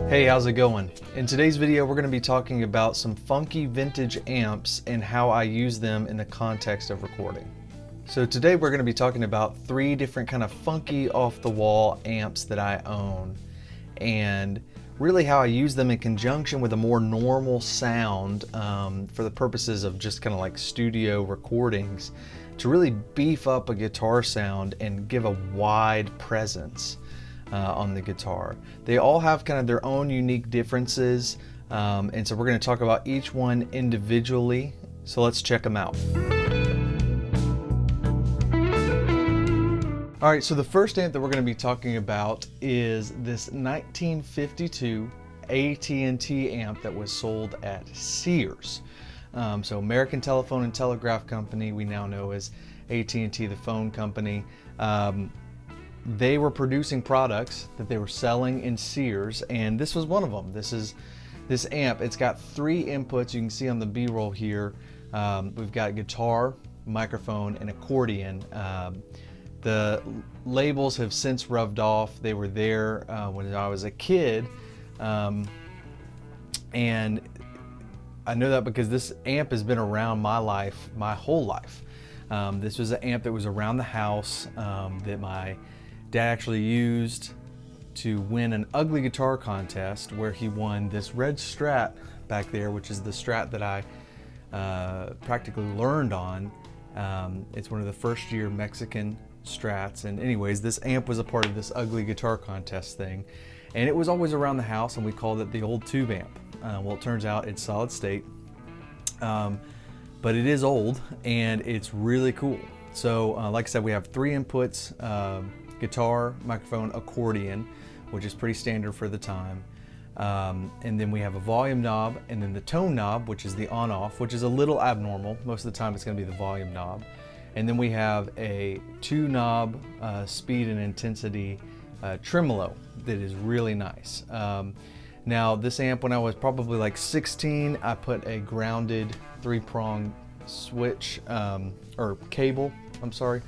Hey, how's it going? In today's video, we're going to be talking about some funky vintage amps and how I use them in the context of recording. So today we're going to be talking about 3 different kind of funky off-the-wall amps that I own, and really how I use them in conjunction with a more normal sound for the purposes of just kind of like studio recordings to really beef up a guitar sound and give a wide presence on the guitar. They all have kind of their own unique differences, and so we're going to talk about each one individually. So let's check them out. All right, so the first amp that we're going to be talking about is this 1952 AT&T amp that was sold at Sears. So American Telephone and Telegraph Company, we now know as AT&T, the phone company. They were producing products that they were selling in Sears, and this was one of them. This amp. It's got 3 inputs. You can see on the B-roll here. We've got guitar, microphone, and accordion. The labels have since rubbed off. They were there when I was a kid, and I know that because this amp has been around my life, my whole life. This was an amp that was around the house that my dad actually used to win an ugly guitar contest where he won this red Strat back there, which is the Strat that I practically learned on. It's one of the first year Mexican Strats, and anyways, this amp was a part of this ugly guitar contest thing, and it was always around the house, and we called it the old tube amp. Well, it turns out it's solid state, but it is old and it's really cool. So like I said, we have 3 inputs, guitar, microphone, accordion, which is pretty standard for the time, and then we have a volume knob, and then the tone knob, which is the on-off, which is a little abnormal. Most of the time it's going to be the volume knob. And then we have a 2-knob speed and intensity tremolo that is really nice. Now this amp, when I was probably like 16, I put a grounded 3-prong switch or cable, I'm sorry,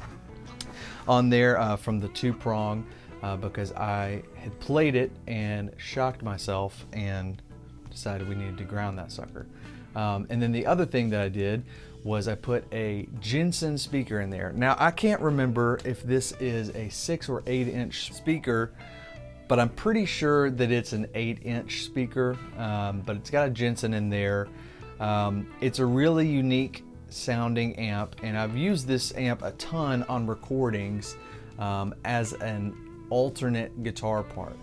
on there from the 2-prong because I had played it and shocked myself and decided we needed to ground that sucker. And then the other thing that I did was I put a Jensen speaker in there. Now I can't remember if this is a 6 or 8 inch speaker, but I'm pretty sure that it's an 8 inch speaker, but it's got a Jensen in there. It's a really unique sounding amp, and I've used this amp a ton on recordings as an alternate guitar part.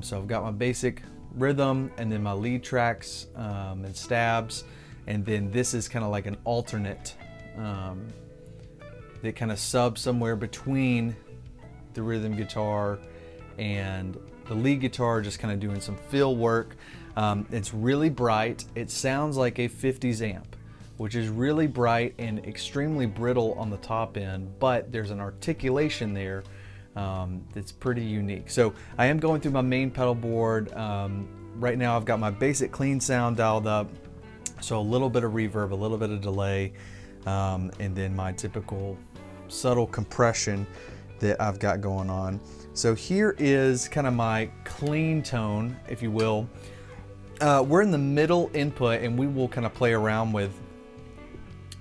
So I've got my basic rhythm and then my lead tracks and stabs, and then this is kind of like an alternate that kind of subs somewhere between the rhythm guitar and the lead guitar, just kind of doing some fill work. It's really bright. It sounds like a 50s amp, which is really bright and extremely brittle on the top end, but there's an articulation there that's pretty unique. So I am going through my main pedal board. Right now I've got my basic clean sound dialed up, so a little bit of reverb, a little bit of delay, and then my typical subtle compression that I've got going on. So here is kind of my clean tone, if you will. We're in the middle input, and we will kind of play around with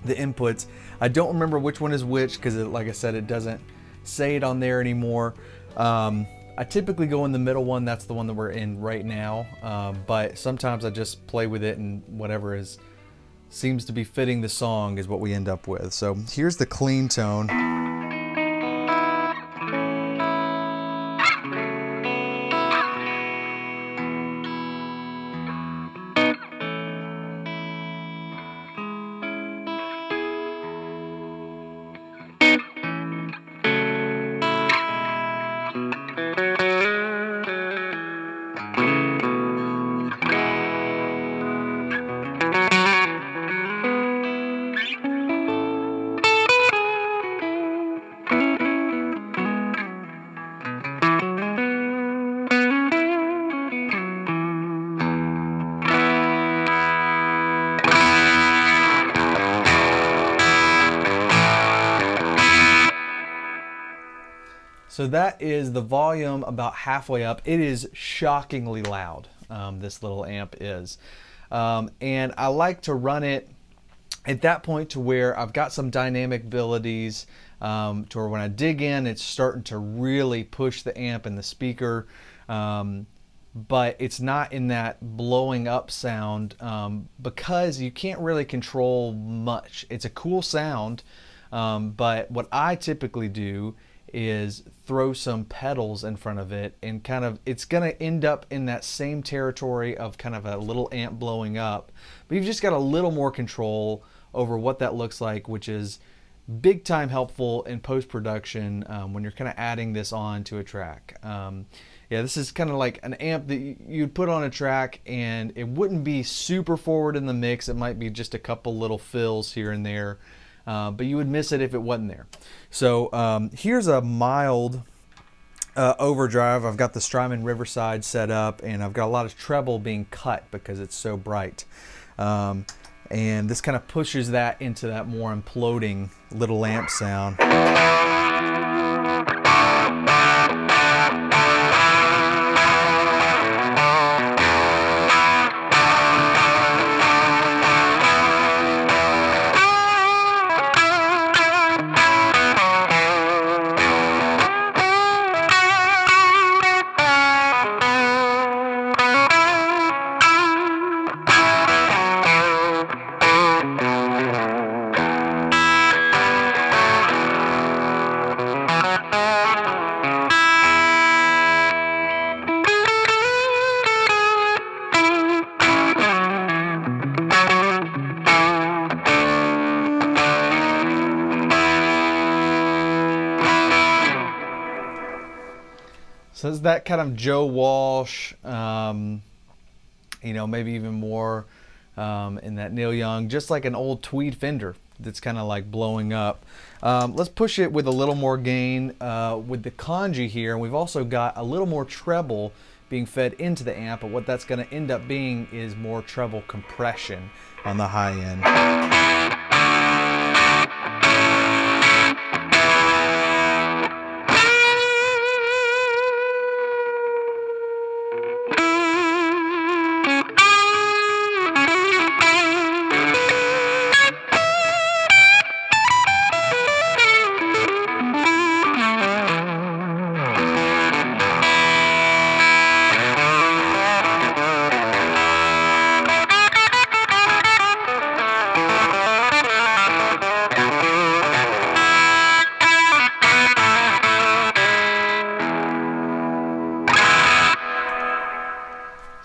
the inputs. I don't remember which one is which because, like I said, it doesn't say it on there anymore. I typically go in the middle one. That's the one that we're in right now, but sometimes I just play with it, and whatever seems to be fitting the song is what we end up with. So here's the clean tone. So that is the volume about halfway up. It is shockingly loud, this little amp is. And I like to run it at that point to where I've got some dynamic abilities, to where when I dig in, it's starting to really push the amp and the speaker, but it's not in that blowing up sound, because you can't really control much. It's a cool sound, but what I typically do is throw some pedals in front of it, and kind of, it's gonna end up in that same territory of kind of a little amp blowing up, but you've just got a little more control over what that looks like, which is big time helpful in post-production, when you're kind of adding this on to a track. Yeah, this is kind of like an amp that you'd put on a track and it wouldn't be super forward in the mix. It might be just a couple little fills here and there, but you would miss it if it wasn't there. So here's a mild overdrive. I've got the Strymon Riverside set up, and I've got a lot of treble being cut because it's so bright. And this kind of pushes that into that more imploding little amp sound. So it's that kind of Joe Walsh, you know, maybe even more in that Neil Young, just like an old tweed Fender that's kind of like blowing up. Let's push it with a little more gain with the kanji here, and we've also got a little more treble being fed into the amp, but what that's going to end up being is more treble compression on the high end.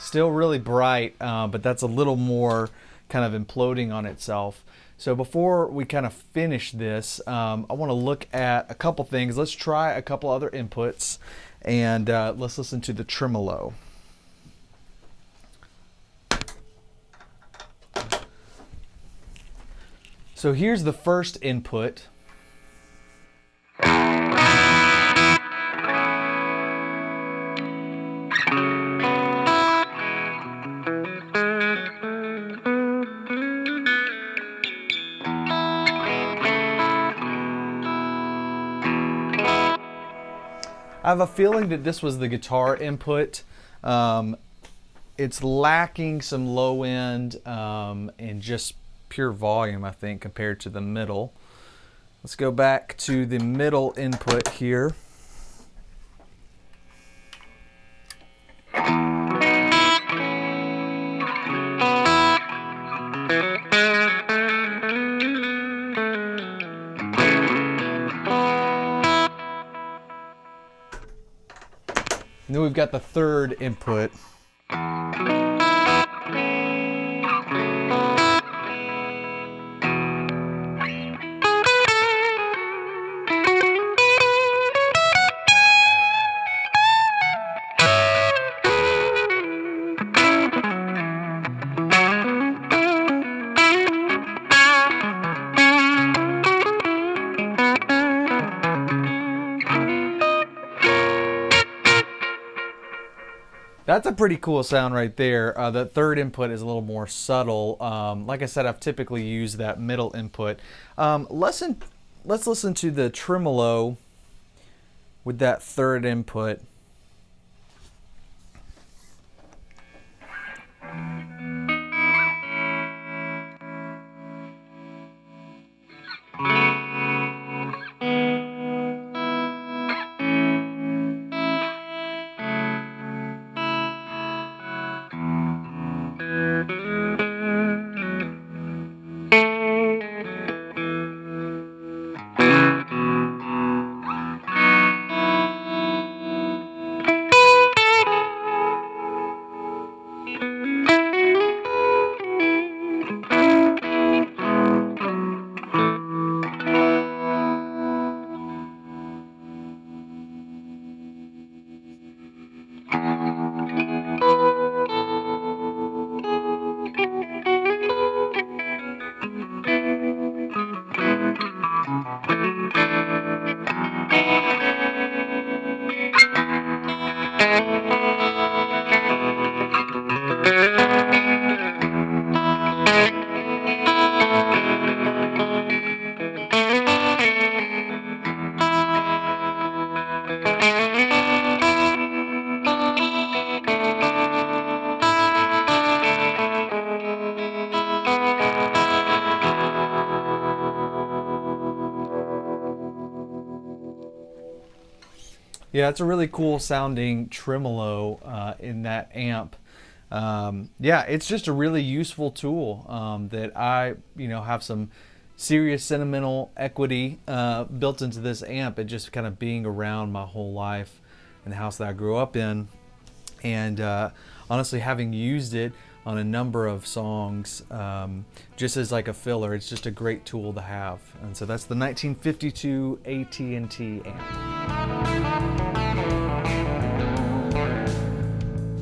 Still really bright, but that's a little more kind of imploding on itself. So before we kind of finish this, I want to look at a couple things. Let's try a couple other inputs, and let's listen to the tremolo. So here's the first input. I have a feeling that this was the guitar input. It's lacking some low end and just pure volume, I think, compared to the middle. Let's go back to the middle input here. And then we've got the third input. That's a pretty cool sound right there. The third input is a little more subtle. Like I said, I've typically used that middle input. Let's listen to the tremolo with that third input. Yeah, it's a really cool sounding tremolo in that amp. Yeah, it's just a really useful tool that I, have some serious sentimental equity built into this amp. It just kind of being around my whole life in the house that I grew up in, and honestly, having used it on a number of songs, just as like a filler, it's just a great tool to have. And so that's the 1952 AT&T amp.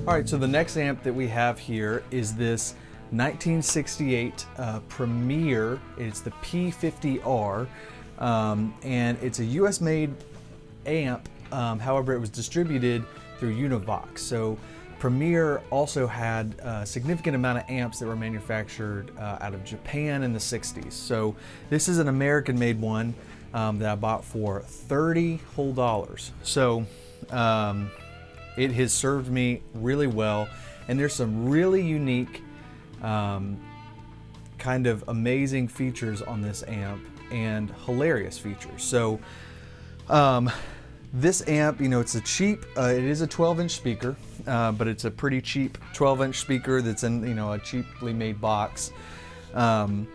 All right, so the next amp that we have here is this 1968 Premier. It's the P50R, and it's a US made amp. However, it was distributed through MultiVox. So Premier also had a significant amount of amps that were manufactured out of Japan in the 60s. So this is an American made one that I bought for $30 whole. So it has served me really well, and there's some really unique kind of amazing features on this amp and hilarious features. So this amp, it's a cheap, it is a 12-inch speaker, but it's a pretty cheap 12-inch speaker that's in, a cheaply made box. And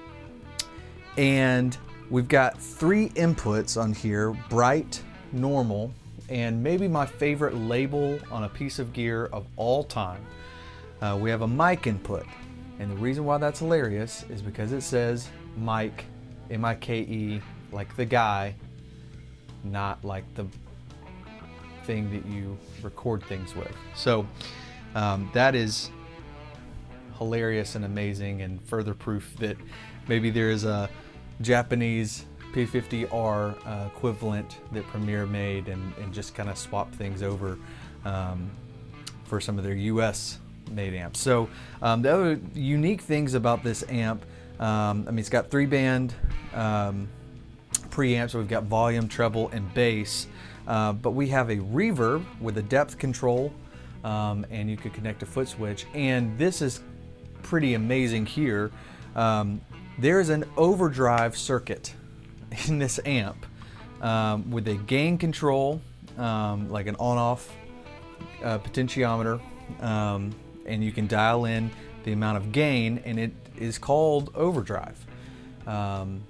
we've got 3 inputs on here: bright, normal, and maybe my favorite label on a piece of gear of all time. We have a mic input, and the reason why that's hilarious is because it says mic, M-I-K-E, like the guy, not like the thing that you record things with. So that is hilarious and amazing, and further proof that maybe there is a Japanese P50R equivalent that Premier made and just kind of swapped things over for some of their US made amps. So the other unique things about this amp, it's got 3-band preamps. So we've got volume, treble, and bass, but we have a reverb with a depth control, and you could connect a foot switch. And this is pretty amazing here. There is an overdrive circuit in this amp with a gain control, like an on-off potentiometer, and you can dial in the amount of gain, and it is called overdrive. And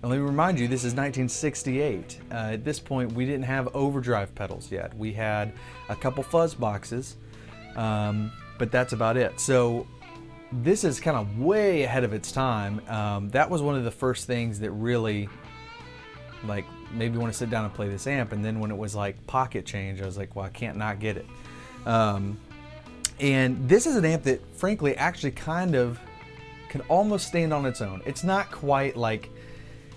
let me remind you, this is 1968. At this point, we didn't have overdrive pedals yet. We had a couple fuzz boxes, but that's about it. So this is kind of way ahead of its time. That was one of the first things that really, like, made me want to sit down and play this amp. And then when it was like pocket change, I was like, well, I can't not get it. And this is an amp that, frankly, actually kind of can almost stand on its own. It's not quite like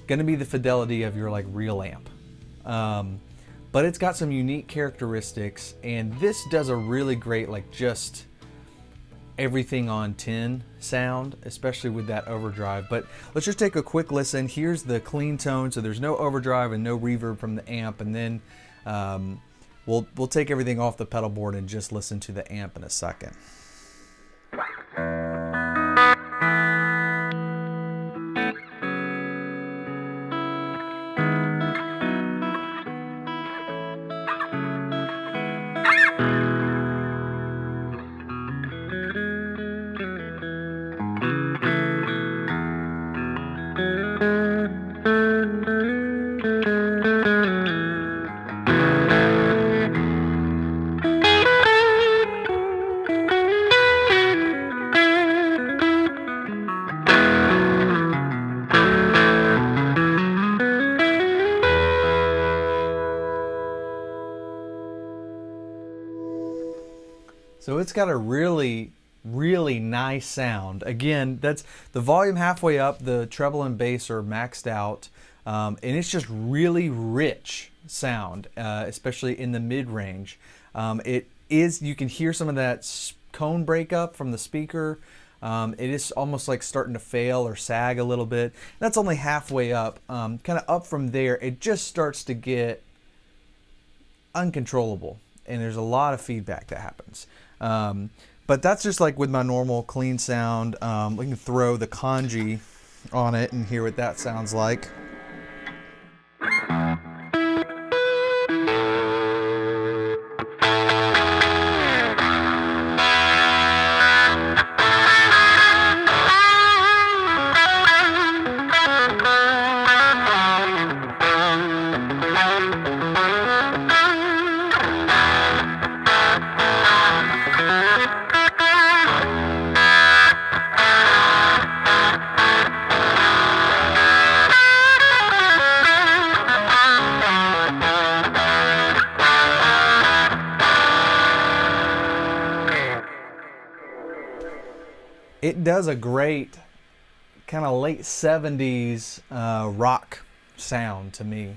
going to be the fidelity of your like real amp, but it's got some unique characteristics, and this does a really great like just everything on 10 sound, especially with that overdrive. But let's just take a quick listen. Here's the clean tone, so there's no overdrive and no reverb from the amp, and then We'll take everything off the pedal board and just listen to the amp in a second. So it's got a really nice sound. Again, that's the volume halfway up, the treble and bass are maxed out, and it's just really rich sound, especially in the mid-range. You can hear some of that cone breakup from the speaker. It is almost like starting to fail or sag a little bit. That's only halfway up. Kind of up from there, it just starts to get uncontrollable, and there's a lot of feedback that happens. But that's just like with my normal clean sound. We can throw the kanji on it and hear what that sounds like. It does a great kind of late 70s rock sound to me,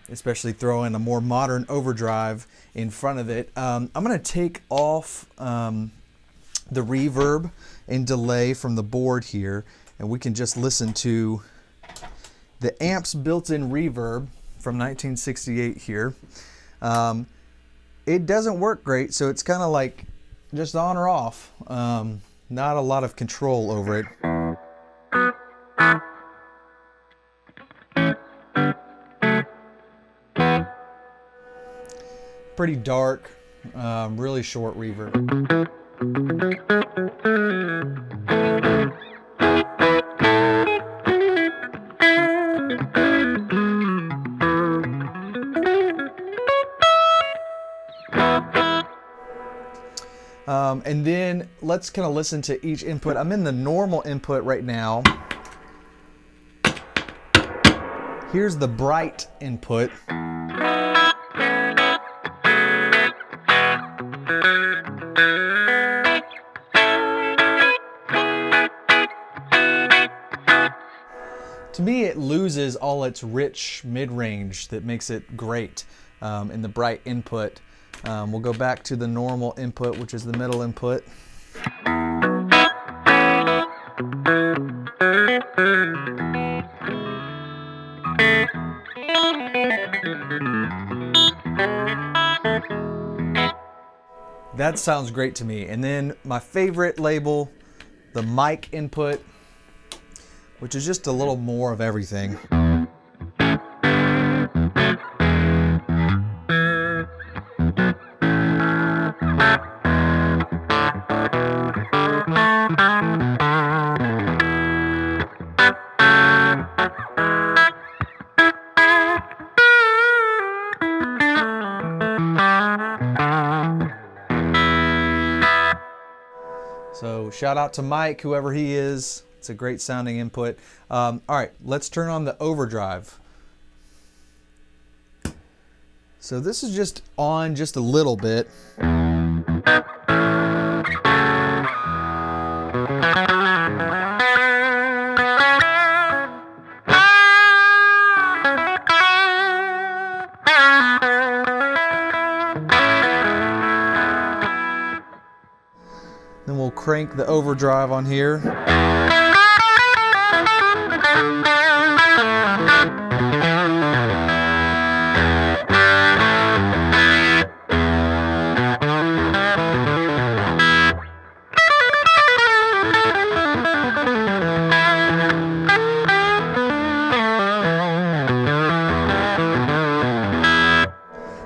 especially throwing a more modern overdrive in front of it. I'm going to take off the reverb and delay from the board here, and we can just listen to the amp's built-in reverb from 1968 here. It doesn't work great, so it's kind of like just on or off. Not a lot of control over it. Pretty dark, really short reverb. And then let's kind of listen to each input. I'm in the normal input right now. Here's the bright input. To me, it loses all its rich mid-range that makes it great in the bright input. We'll go back to the normal input, which is the middle input. That sounds great to me. And then my favorite label, the mic input, which is just a little more of everything. So shout out to Mike, whoever he is. It's a great sounding input. All right, let's turn on the overdrive. So this is just on just a little bit. Then we'll crank the overdrive on here.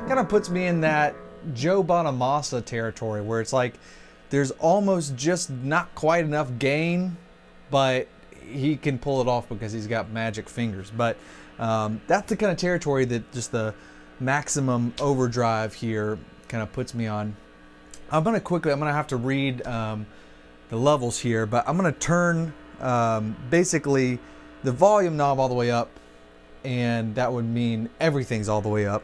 kind of puts me in that Joe Bonamassa territory where it's like there's almost just not quite enough gain, but he can pull it off because he's got magic fingers. But that's the kind of territory that just the maximum overdrive here kind of puts me on. I'm gonna have to read the levels here, but I'm gonna turn basically the volume knob all the way up, and that would mean everything's all the way up.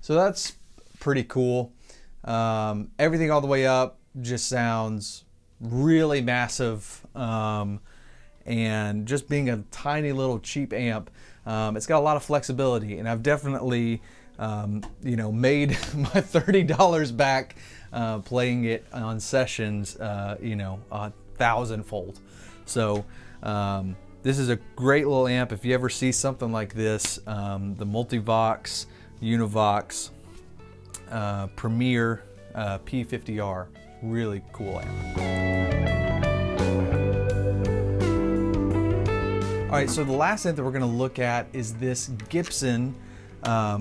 So that's pretty cool. Everything all the way up just sounds really massive, and just being a tiny little cheap amp, it's got a lot of flexibility, and I've definitely made my $30 back playing it on sessions, a 1,000-fold. So this is a great little amp. If you ever see something like this, the MultiVox Univox Premier P50R, really cool amp. All right, so the last amp that we're going to look at is this Gibson,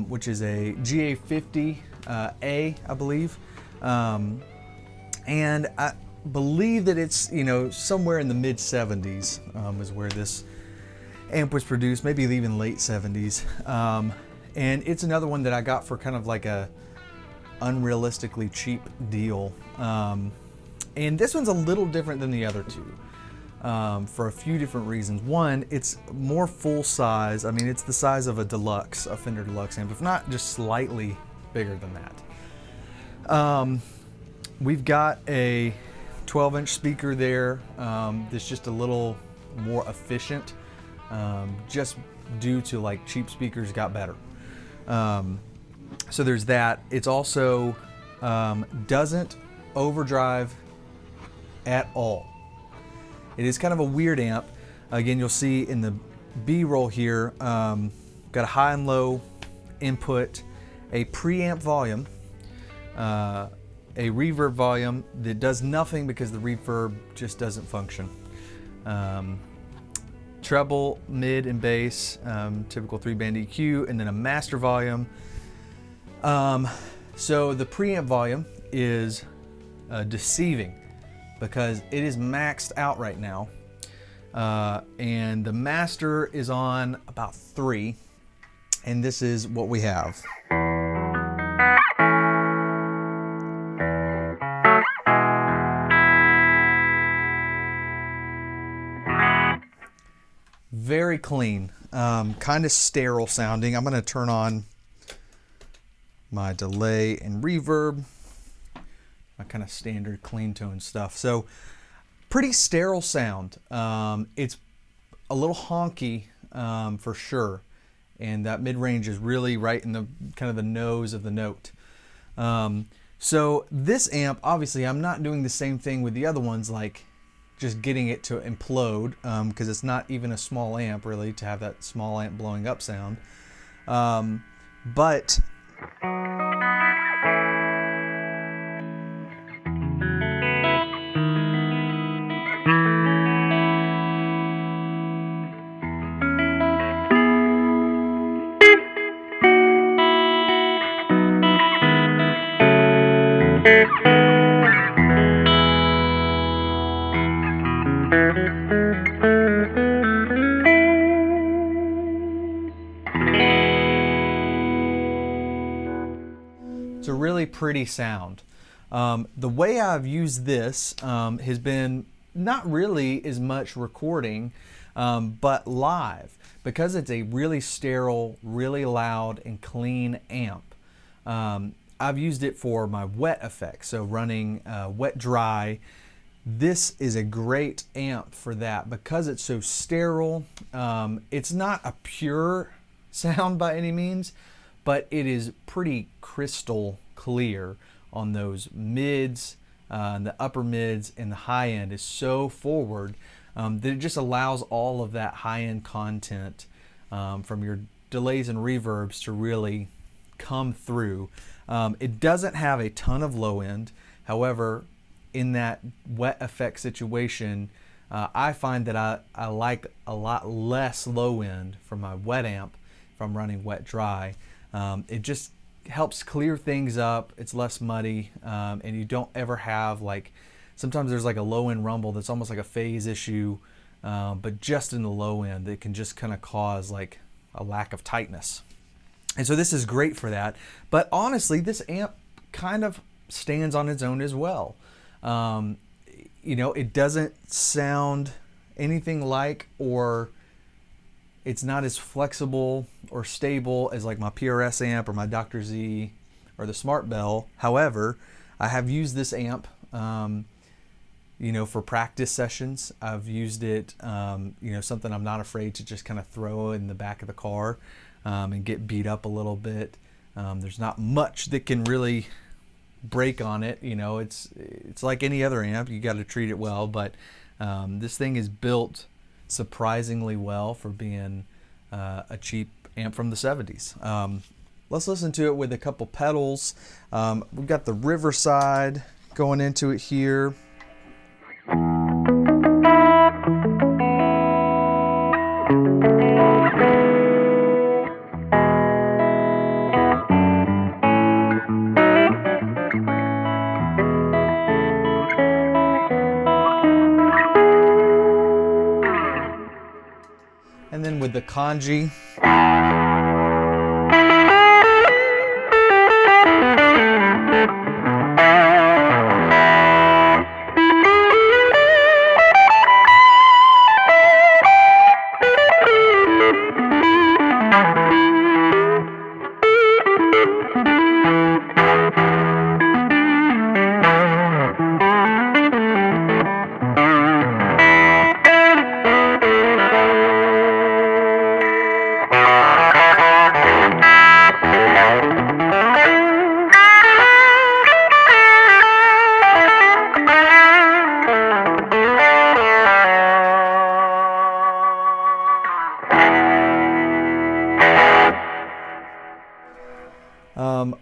which is a GA-50A, I believe, and I believe that it's somewhere in the mid 70s is where this amp was produced, maybe even late 70s. And it's another one that I got for kind of like a unrealistically cheap deal. And this one's a little different than the other two for a few different reasons. One, it's more full size. I mean, it's the size of a Fender Deluxe amp, if not just slightly bigger than that. We've got a 12-inch speaker there that's just a little more efficient, just due to like cheap speakers got better. So there's that. It's also doesn't overdrive at all. It is kind of a weird amp. Again, you'll see in the B-roll here, got a high and low input, a preamp volume, a reverb volume that does nothing because the reverb just doesn't function. Treble, mid, and bass, typical 3-band EQ, and then a master volume. So the preamp volume is deceiving because it is maxed out right now, and the master is on about 3, and this is what we have. Very clean, kind of sterile sounding. I'm going to turn on my delay and reverb, my kind of standard clean tone stuff. So pretty sterile sound. It's a little honky for sure, and that mid-range is really right in the kind of the nose of the note. So this amp, obviously I'm not doing the same thing with the other ones, like just getting it to implode, because it's not even a small amp really to have that small amp blowing up sound. But it's a really pretty sound. The way I've used this has been not really as much recording, but live, because it's a really sterile, really loud and clean amp. I've used it for my wet effects, so running wet dry. This is a great amp for that because it's so sterile. It's not a pure sound by any means, but it is pretty crystal clear on those mids, and the upper mids, and the high end is so forward that it just allows all of that high end content from your delays and reverbs to really come through. It doesn't have a ton of low end. However, in that wet effect situation, I find that I like a lot less low end for my wet amp if I'm running wet dry. It just helps clear things up. It's less muddy, and you don't ever have, like, sometimes there's like a low end rumble that's almost like a phase issue, but just in the low end it can just kind of cause like a lack of tightness. And so this is great for that. But honestly, this amp kind of stands on its own as well. You know, it doesn't sound anything like, or it's not as flexible or stable as like my PRS amp or my Dr. Z or the Smart Bell. However, I have used this amp, you know, for practice sessions. I've used it, you know, something I'm not afraid to just kind of throw in the back of the car and get beat up a little bit. There's not much that can really break on it. You know, it's like any other amp. You got to treat it well, but this thing is built surprisingly well for being a cheap amp from the 70s. Let's listen to it with a couple pedals. We've got the Riverside going into it here. And then with the Kanji.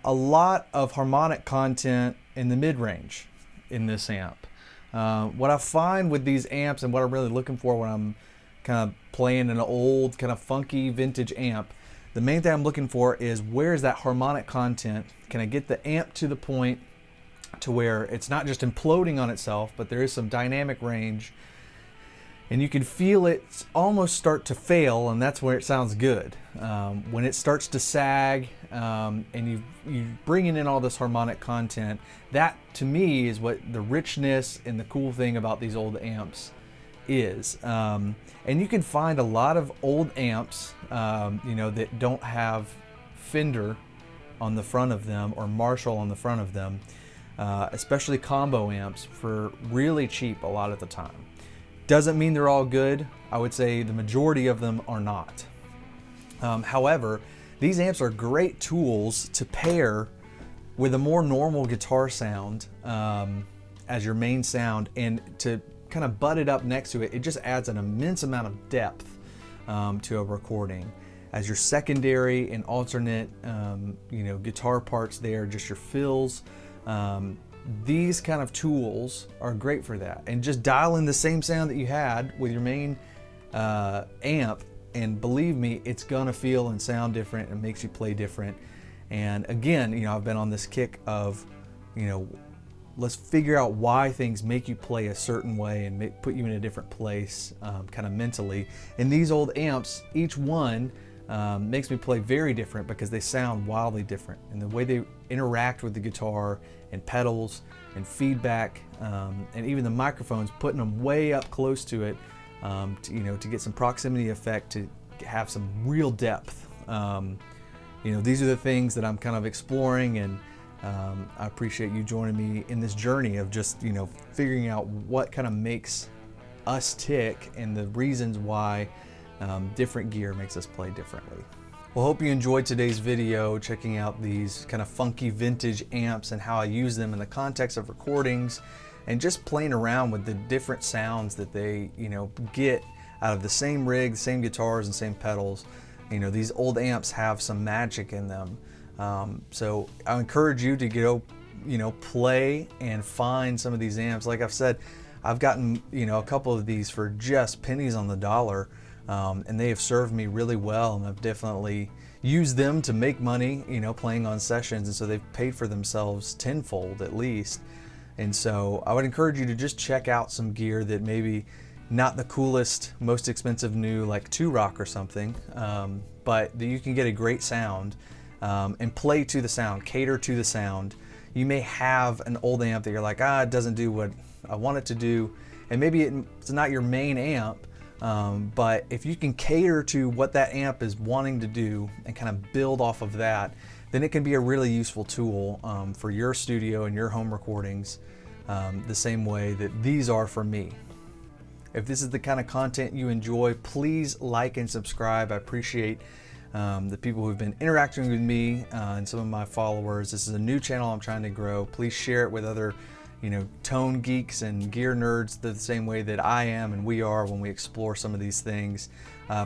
A lot of harmonic content in the mid-range in this amp. What I find with these amps, and what I'm really looking for when I'm kind of playing an old, kind of funky vintage amp, the main thing I'm looking for is, where's that harmonic content? Can I get the amp to the point to where it's not just imploding on itself, but there is some dynamic range, and you can feel it almost start to fail, and that's where it sounds good. When it starts to sag, and you bringing in all this harmonic content, that to me is what the richness and the cool thing about these old amps is. And you can find a lot of old amps, you know, that don't have Fender on the front of them or Marshall on the front of them, especially combo amps, for really cheap a lot of the time. Doesn't mean they're all good. I would say the majority of them are not. However, these amps are great tools to pair with a more normal guitar sound as your main sound, and to kind of butt it up next to it. It just adds an immense amount of depth to a recording. As your secondary and alternate, you know, guitar parts there, just your fills. These kind of tools are great for that. And just dial in the same sound that you had with your main amp, and believe me, it's gonna feel and sound different and makes you play different. And again, you know, I've been on this kick of, you know, let's figure out why things make you play a certain way and put you in a different place, kind of mentally. And these old amps, each one makes me play very different, because they sound wildly different. And the way they interact with the guitar and pedals and feedback, and even the microphones, putting them way up close to it, you know, to get some proximity effect, to have some real depth. You know, these are the things that I'm kind of exploring, and I appreciate you joining me in this journey of just, you know, figuring out what kind of makes us tick and the reasons why different gear makes us play differently. Well, hope you enjoyed today's video, checking out these kind of funky vintage amps and how I use them in the context of recordings and just playing around with the different sounds that they, get out of the same rig, same guitars and same pedals. These old amps have some magic in them. So I encourage you to go, play and find some of these amps. Like I've said, I've gotten, a couple of these for just pennies on the dollar. And they have served me really well, and I've definitely used them to make money, playing on sessions, and so they've paid for themselves tenfold at least. And so I would encourage you to just check out some gear that maybe not the coolest, most expensive new, like 2-Rock or something, but that you can get a great sound and play to the sound, cater to the sound. You may have an old amp that you're like, it doesn't do what I want it to do, and maybe it's not your main amp. But if you can cater to what that amp is wanting to do and kind of build off of that, then it can be a really useful tool for your studio and your home recordings, the same way that these are for me. If this is the kind of content you enjoy, please like and subscribe. I appreciate the people who've been interacting with me and some of my followers. This is a new channel I'm trying to grow. Please share it with other tone geeks and gear nerds the same way that I am and we are when we explore some of these things.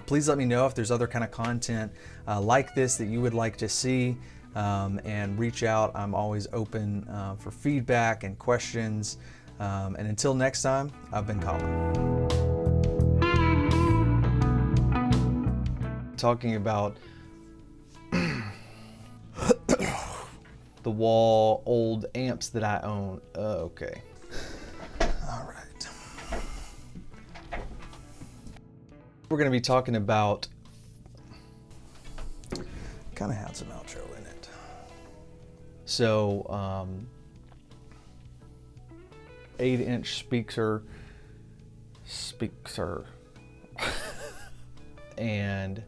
Please let me know if there's other kind of content like this that you would like to see, and reach out. I'm always open for feedback and questions. And until next time, I've been Colin. Talking about the wall old amps that I own. Okay. All right. We're going to be talking about, kind of had some outro in it. So, 8-inch speaker, and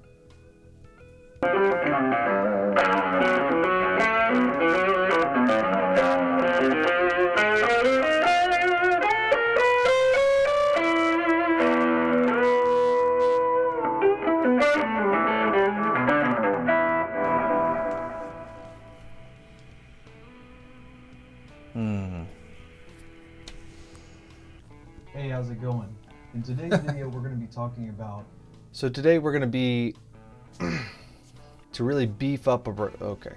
Hey, how's it going? In today's video, we're going to be talking about. So today we're going to be to really beef up a. Okay.